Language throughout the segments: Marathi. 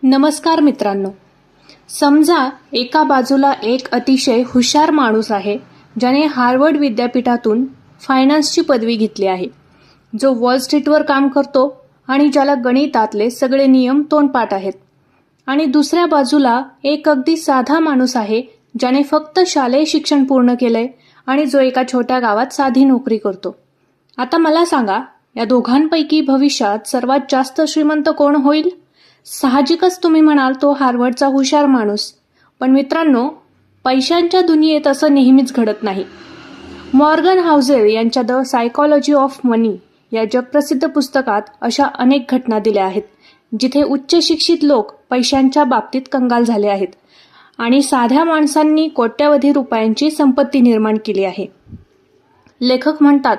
नमस्कार मित्रांनो. समजा एका बाजूला एक अतिशय हुशार माणूस आहे ज्याने हार्वर्ड विद्यापीठातून फायनान्सची पदवी घेतली आहे, जो वॉल स्ट्रीटवर काम करतो आणि ज्याला गणितातले सगळे नियम तोंडपाठ आहेत. आणि दुसऱ्या बाजूला एक अगदी साधा माणूस आहे ज्याने फक्त शालेय शिक्षण पूर्ण केलंय आणि जो एका छोट्या गावात साधी नोकरी करतो. आता मला सांगा, या दोघांपैकी भविष्यात सर्वात जास्त श्रीमंत कोण होईल? साहजिकच तुम्ही म्हणाल तो हार्वर्डचा हुशार माणूस. पण मित्रांनो, पैशांच्या दुनियेत असं नेहमीच घडत नाही. मॉर्गन हाउसेल यांच्या द सायकॉलॉजी ऑफ मनी या जगप्रसिद्ध पुस्तकात अशा अनेक घटना दिल्या आहेत जिथे उच्च शिक्षित लोक पैशांच्या बाबतीत कंगाल झाले आहेत आणि साध्या माणसांनी कोट्यवधी रुपयांची संपत्ती निर्माण केली आहे. लेखक म्हणतात,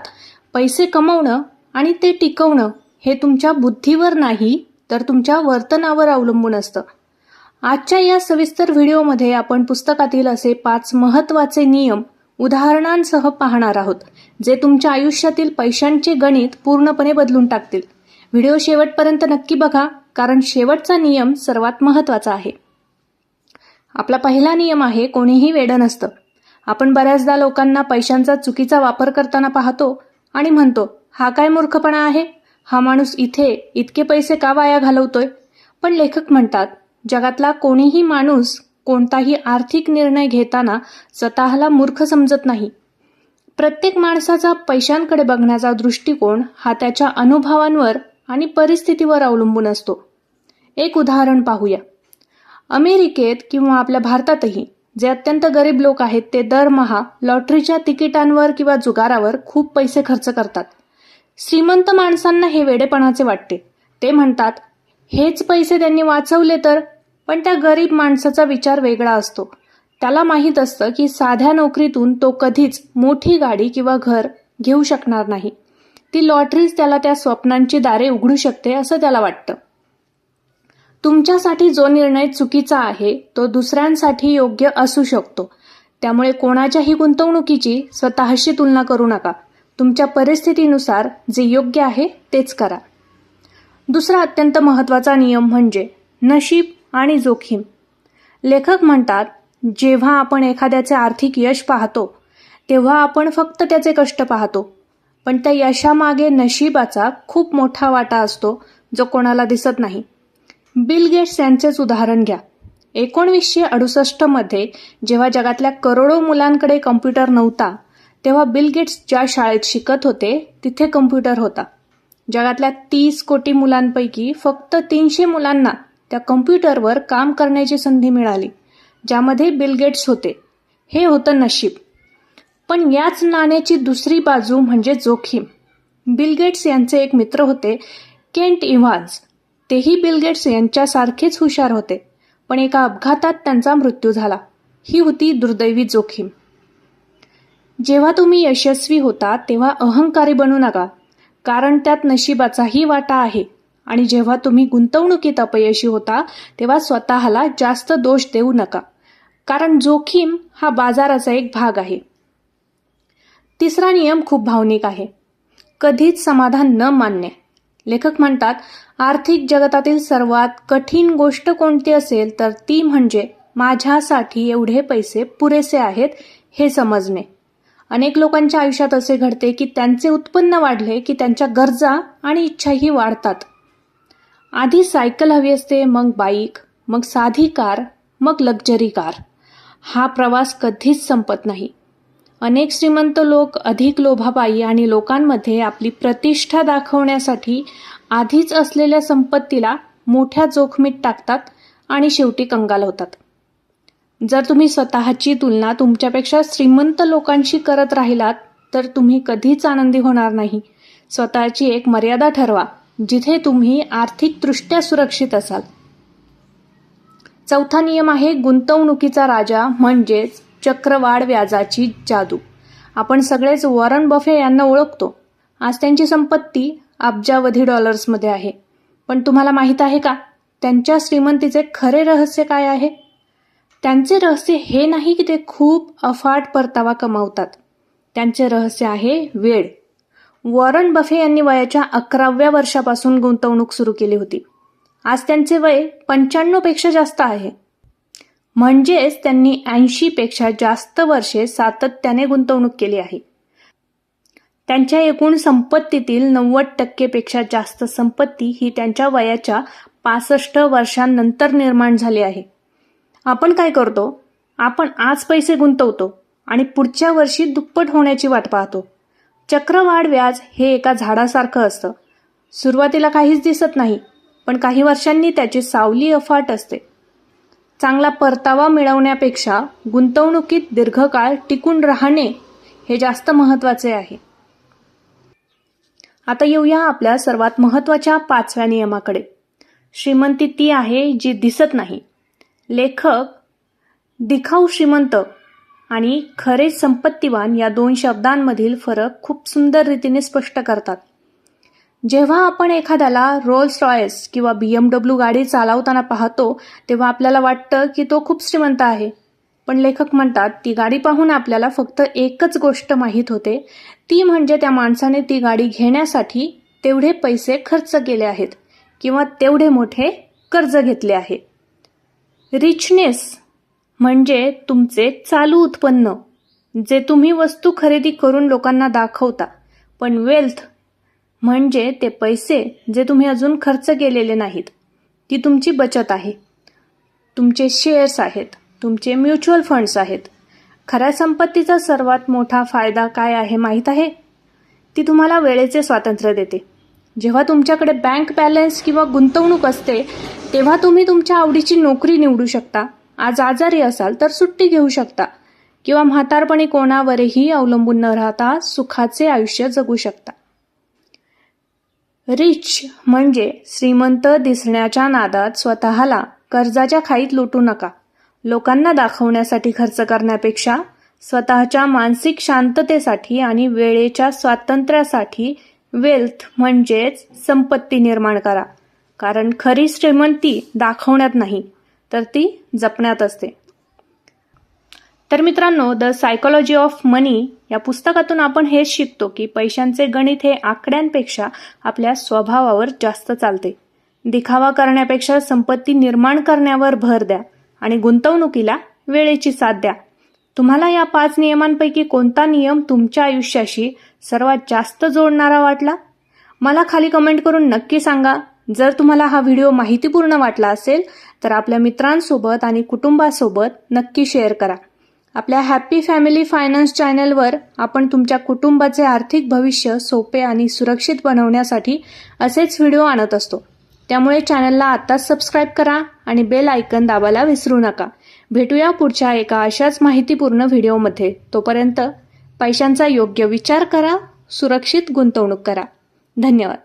पैसे कमवणं आणि ते टिकवणं हे तुमच्या बुद्धीवर नाही तर तुमच्या वर्तनावर अवलंबून असतं. आजच्या या सविस्तर व्हिडिओमध्ये आपण पुस्तकातील असे 5 महत्त्वाचे नियम उदाहरणांसह पाहणार आहोत, जे तुमच्या आयुष्यातील पैशांचे गणित पूर्णपणे बदलून टाकतील. व्हिडिओ शेवटपर्यंत नक्की बघा, कारण शेवटचा नियम सर्वात महत्त्वाचा आहे. आपला पहिला नियम आहे, कोणीही वेडं नसतं. आपण बऱ्याचदा लोकांना पैशांचा चुकीचा वापर करताना पाहतो आणि म्हणतो, हा काय मूर्खपणा आहे, हा माणूस इथे इतके पैसे का वाया घालवतोय. पण लेखक म्हणतात, जगातला कोणीही माणूस कोणताही आर्थिक निर्णय घेताना स्वतःला मूर्ख समजत नाही. प्रत्येक माणसाचा पैशांकडे बघण्याचा दृष्टिकोन हा त्याच्या अनुभवांवर आणि परिस्थितीवर अवलंबून असतो. एक उदाहरण पाहूया. अमेरिकेत किंवा आपल्या भारतातही जे अत्यंत गरीब लोक आहेत ते दरमहा लॉटरीच्या तिकिटांवर किंवा जुगारावर खूप पैसे खर्च करतात. श्रीमंत माणसांना हे वेडेपणाचे वाटते. ते म्हणतात, हेच पैसे त्यांनी वाचवले तर. पण त्या गरीब माणसाचा विचार वेगळा असतो. त्याला माहीत असतं की साध्या नोकरीतून तो कधीच मोठी गाडी किंवा घर घेऊ शकणार नाही. ती लॉटरीच त्याला त्या स्वप्नांची दारे उघडू शकते असं त्याला वाटतं. तुमच्यासाठी जो निर्णय चुकीचा आहे तो दुसऱ्यांसाठी योग्य असू शकतो. त्यामुळे कोणाच्याही गुंतवणुकीची स्वतःशी तुलना करू नका. तुमच्या परिस्थितीनुसार जे योग्य आहे तेच करा. दुसरा अत्यंत महत्त्वाचा नियम म्हणजे नशीब आणि जोखीम. लेखक म्हणतात, जेव्हा आपण एखाद्याचे आर्थिक यश पाहतो तेव्हा आपण फक्त त्याचे कष्ट पाहतो, पण त्या यशामागे नशिबाचा खूप मोठा वाटा असतो जो कोणाला दिसत नाही. बिल गेट्स यांचेच उदाहरण घ्या. 1968 मध्ये जेव्हा जगातल्या करोडो मुलांकडे कॉम्प्युटर नव्हता, तेव्हा बिल गेट्स ज्या शाळेत शिकत होते तिथे कॉम्प्युटर होता. जगातल्या 30 कोटी मुलांपैकी फक्त 300 मुलांना त्या कॉम्प्युटरवर काम करण्याची संधी मिळाली, ज्यामध्ये बिल गेट्स होते. हे होतं नशीब. पण याच नाण्याची दुसरी बाजू म्हणजे जोखीम. बिल गेट्स यांचे एक मित्र होते, केंट इव्हान्स. तेही बिल गेट्स यांच्यासारखेच हुशार होते, पण एका अपघातात त्यांचा मृत्यू झाला. ही होती दुर्दैवी जोखीम. जेव्हा तुम्ही यशस्वी होता तेव्हा अहंकारी बनू नका, कारण त्यात नशिबाचाही वाटा आहे. आणि जेव्हा तुम्ही गुंतवणुकीत अपयशी होता तेव्हा स्वतःला जास्त दोष देऊ नका, कारण जोखीम हा बाजाराचा एक भाग आहे. तिसरा नियम खूप भावनिक आहे. कधीच समाधान न मानणे. लेखक म्हणतात, आर्थिक जगतातील सर्वात कठीण गोष्ट कोणती असेल तर ती म्हणजे माझ्यासाठी एवढे पैसे पुरेसे आहेत हे समजणे. अनेक लोकांच्या आयुष्यात असे घडते की त्यांचे उत्पन्न वाढले की त्यांच्या गरजा आणि इच्छाही वाढतात. आधी सायकल हवी असते, मग बाईक, मग साधी कार, मग लक्झरी कार. हा प्रवास कधीच संपत नाही. अनेक श्रीमंत लोक अधिक लोभापायी आणि लोकांमध्ये आपली प्रतिष्ठा दाखवण्यासाठी आधीच असलेल्या संपत्तीला मोठ्या जोखमीत टाकतात आणि शेवटी कंगाल होतात. जर तुम्ही स्वतःची तुलना तुमच्यापेक्षा श्रीमंत लोकांशी करत राहिलात तर तुम्ही कधीच आनंदी होणार नाही. स्वतःची एक मर्यादा ठरवा जिथे तुम्ही आर्थिकदृष्ट्या सुरक्षित असाल. चौथा नियम आहे गुंतवणुकीचा राजा म्हणजेच चक्रवाढ व्याजाची जादू. आपण सगळेच वॉरन बफे यांना ओळखतो. आज त्यांची संपत्ती अब्जावधी डॉलर्समध्ये आहे. पण तुम्हाला माहीत आहे का, त्यांच्या श्रीमंतीचे खरे रहस्य काय आहे? त्यांचे रहस्य हे नाही की ते खूप अफाट परतावा कमावतात. त्यांचे रहस्य आहे वेळ. वॉरन बफे यांनी वयाच्या 11व्या वर्षापासून गुंतवणूक सुरू केली होती. आज त्यांचे वय 95 पेक्षा जास्त आहे. म्हणजेच त्यांनी 80 पेक्षा जास्त वर्षे सातत्याने गुंतवणूक केली आहे. त्यांच्या एकूण संपत्तीतील 90% पेक्षा जास्त संपत्ती ही त्यांच्या वयाच्या 65 वर्षांनंतर निर्माण झाली आहे. आपण काय करतो? आपण आज पैसे गुंतवतो आणि पुढच्या वर्षी दुप्पट होण्याची वाट पाहतो. चक्रवाढ व्याज हे एका झाडासारखं असतं. सुरुवातीला काहीच दिसत नाही, पण काही वर्षांनी त्याची सावली अफाट असते. चांगला परतावा मिळवण्यापेक्षा गुंतवणुकीत दीर्घकाळ टिकून राहणे हे जास्त महत्त्वाचे आहे. आता येऊया आपल्या सर्वात महत्त्वाच्या 5व्या नियमाकडे. श्रीमंती ती आहे जी दिसत नाही. लेखक दिखाऊ श्रीमंत आणि खरे संपत्तीवान या 2 शब्दांमधील फरक खूप सुंदर रीतीने स्पष्ट करतात. जेव्हा आपण एखाद्याला रोल्स रॉयस किंवा BMW गाडी चालवताना पाहतो तेव्हा आपल्याला वाटतं की तो खूप श्रीमंत आहे. पण लेखक म्हणतात ती गाडी पाहून आपल्याला फक्त एकच गोष्ट माहीत होते, ती म्हणजे त्या माणसाने ती गाडी घेण्यासाठी तेवढे पैसे खर्च केले आहेत किंवा तेवढे मोठे कर्ज घेतले आहे. रिचनेस म्हणजे तुमचे चालू उत्पन्न, जे तुम्ही वस्तू खरेदी करून लोकांना दाखवता. पण वेल्थ म्हणजे ते पैसे जे तुम्ही अजून खर्च केलेले नाहीत. ती तुमची बचत आहे, तुमचे शेअर्स आहेत, तुमचे म्युच्युअल फंड्स आहेत. खऱ्या संपत्तीचा सर्वात मोठा फायदा काय आहे माहीत आहे? ती तुम्हाला वेळेचे स्वातंत्र्य देते. जेव्हा तुमच्याकडे बँक बॅलन्स किंवा गुंतवणूक असते तेव्हा तुम्ही तुमच्या आवडीची नोकरी निवडू शकता. आज आजारी असाल तर सुट्टी घेऊ शकता किंवा म्हातारपणी कोणावरही अवलंबून न राहता सुखाचे आयुष्य जगू शकता. रिच म्हणजे श्रीमंत दिसण्याच्या नादात स्वतःला कर्जाच्या खाईत लुटू नका. लोकांना दाखवण्यासाठी खर्च करण्यापेक्षा स्वतःच्या मानसिक शांततेसाठी आणि वेळेच्या स्वातंत्र्यासाठी वेल्थ म्हणजेच संपत्ती निर्माण करा. कारण खरी श्रीमंती दाखवण्यात नाही तर ती जपण्यात असते. तर मित्रांनो, द सायकोलॉजी ऑफ मनी या पुस्तकातून आपण हेच शिकतो की पैशांचे गणित हे आकड्यांपेक्षा आपल्या स्वभावावर जास्त चालते. दिखावा करण्यापेक्षा संपत्ती निर्माण करण्यावर भर द्या आणि गुंतवणुकीला वेळेची साथ द्या. तुम्हाला या 5 नियमांपैकी कोणता नियम तुमच्या आयुष्याशी सर्वात जास्त जोडणारा वाटला? मला खाली कमेंट करून नक्की सांगा. जर तुम्हाला हा व्हिडिओ माहितीपूर्ण वाटला असेल तर आपल्या मित्रांसोबत आणि कुटुंबासोबत नक्की शेअर करा. आपल्या हॅपी फॅमिली फायनान्स चॅनलवर आपण तुमच्या कुटुंबाचे आर्थिक भविष्य सोपे आणि सुरक्षित बनवण्यासाठी असेच व्हिडिओ आणत असतो. त्यामुळे चॅनलला आत्ताच सबस्क्राईब करा आणि बेल आयकन दाबायला विसरू नका. भेटूया पुढच्या एका अशाच माहितीपूर्ण व्हिडिओमध्ये. तोपर्यंत पैशांचा योग्य विचार करा, सुरक्षित गुंतवणूक करा. धन्यवाद.